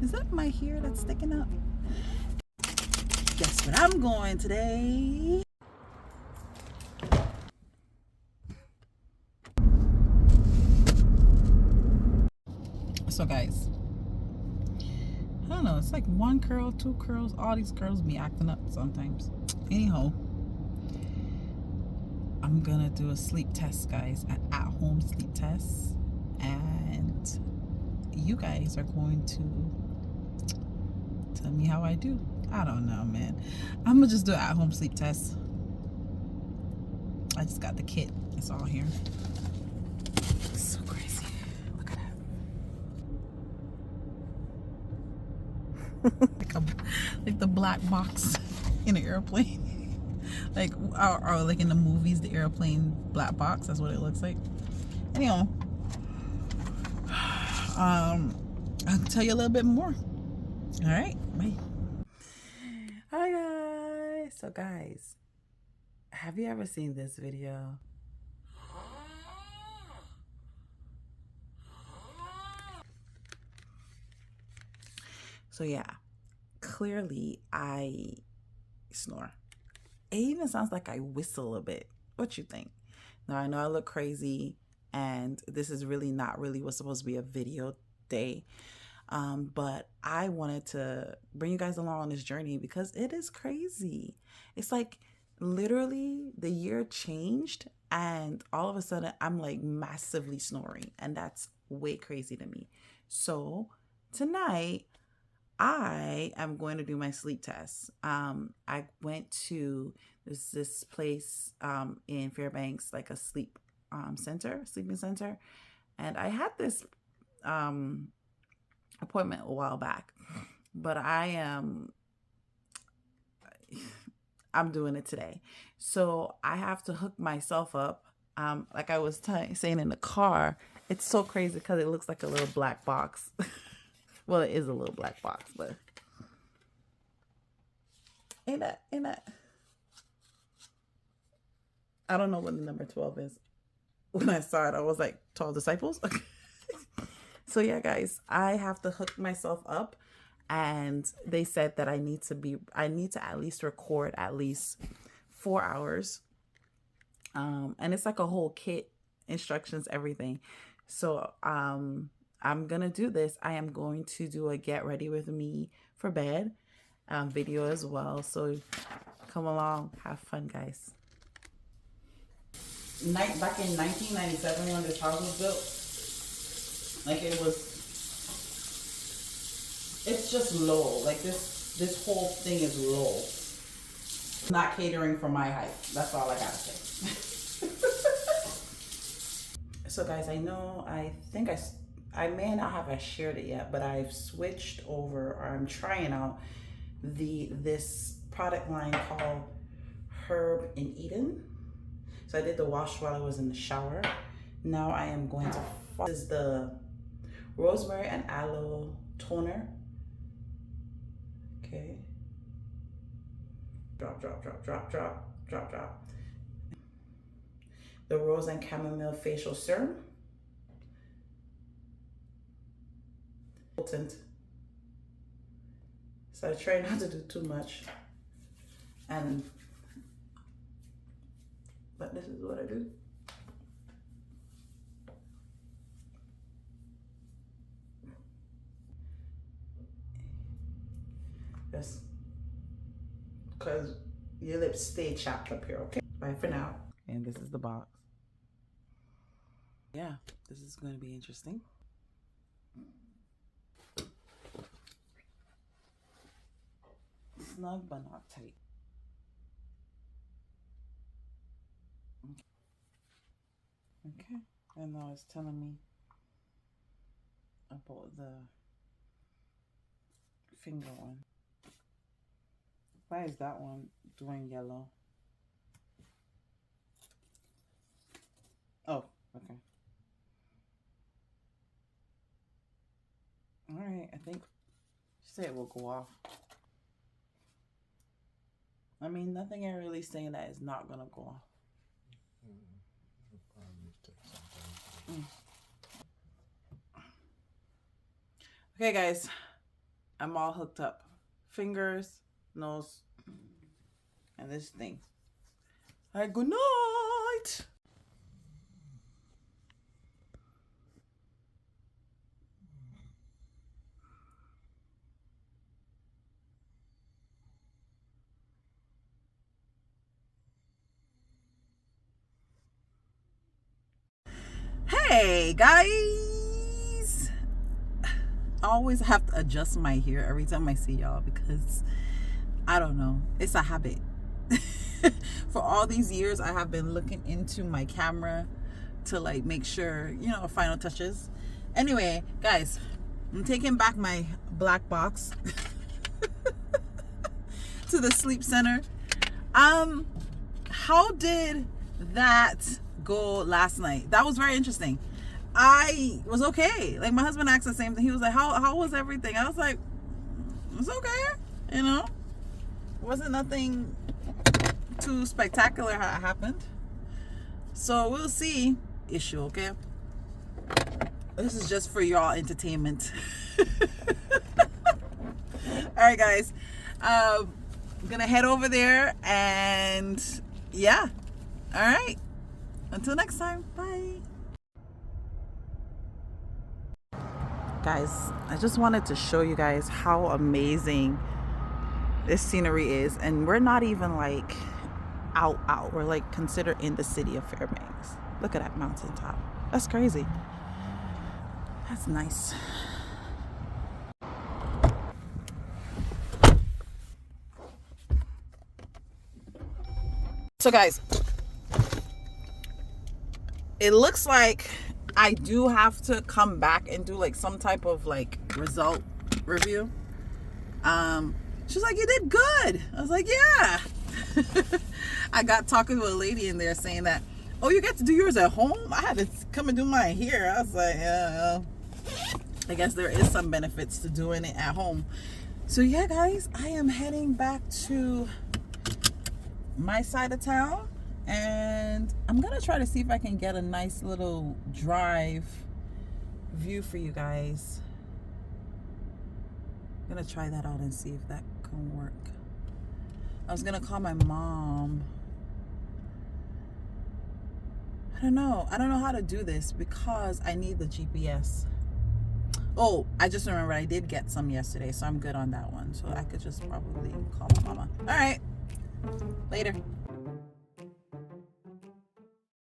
Is that my hair that's sticking up? Guess what I'm going today? So guys, I don't know, it's like one curl, two curls, all these curls be acting up sometimes. Anyhow, I'm gonna do a sleep test, guys, an at-home sleep test, and you guys are going to tell me how I do. I don't know, man. I'm gonna just do an at-home sleep test. I just got the kit. It's all here. It's so crazy. Look at that. like the black box in an airplane. or like in the movies, the airplane black box. That's what it looks like. Anyhow, I'll tell you a little bit more. All right, bye. Hi guys. So guys, have you ever seen this video? So yeah, clearly I snore. It even sounds like I whistle a bit. What you think? Now I know I look crazy, and this is really not really what's supposed to be a video day. But I wanted to bring you guys along on this journey because it is crazy. It's like literally the year changed, and all of a sudden I'm like massively snoring, and that's way crazy to me. So tonight I am going to do my sleep test. I went to this place in Fairbanks, like a sleeping center, and I had this appointment a while back, but I'm doing it today. So I have to hook myself up. Like I was saying in the car, it's so crazy because it looks like a little black box. Well, it is a little black box, but ain't that? I don't know what the number 12 is. When I saw it, I was like, 12 disciples? So yeah, guys, I have to hook myself up, and they said that I need to at least record at least 4 hours. And it's like a whole kit, instructions, everything. So I'm gonna do this. I am going to do a get ready with me for bed video as well. So come along, have fun, guys. Back in 1997 when this house was built, like it's just low. Like this whole thing is low. Not catering for my height. That's all I gotta say. So guys, I think I may not have shared it yet, but I've switched over, or I'm trying out this product line called Herb and Eden. So I did the wash while I was in the shower. Now I am going to, this is the rosemary and aloe toner. Okay. Drop, drop, drop, drop, drop, drop, drop. The rose and chamomile facial serum. Potent. So I try not to do too much. But this is what I do. Just because your lips stay chapped up here, okay? Bye for now. And this is the box. Yeah, this is going to be interesting. Snug but not tight. Okay, and now it's telling me about the finger one. Why is that one doing yellow? Oh, okay. All right, I think she said it will go off. I mean, nothing I really saying that is not gonna go off. Okay, guys, I'm all hooked up. Fingers, nose, and this thing. All right, good night. Hey, guys. I always have to adjust my hair every time I see y'all because I don't know. It's a habit. For all these years, I have been looking into my camera to like make sure, final touches. Anyway, guys, I'm taking back my black box to the sleep center. How did that go last night? That was very interesting. I was okay. Like my husband asked the same thing. He was like, how was everything? I was like, it's okay. Wasn't nothing too spectacular happened. So we'll see. Issue, okay? This is just for y'all entertainment. All right, guys. I'm gonna head over there and yeah. All right. Until next time. Bye. Guys, I just wanted to show you guys how amazing this scenery is, and we're not even like out. We're like considered in the city of Fairbanks. Look at that mountaintop. That's crazy. That's nice. So guys, it looks like I do have to come back and do like some type of like result review. She's like, you did good. I was like, yeah. I got talking to a lady in there saying that, oh, you get to do yours at home? I had to come and do mine here. I was like, I guess there is some benefits to doing it at home. So yeah, guys, I am heading back to my side of town, and I'm gonna try to see if I can get a nice little drive view for you guys. I'm gonna try that out and see if that can work. I was gonna call my mom. I don't know how to do this because I need the GPS. Oh, I just remember I did get some yesterday, so I'm good on that one. So I could just probably call my mama. All right, later.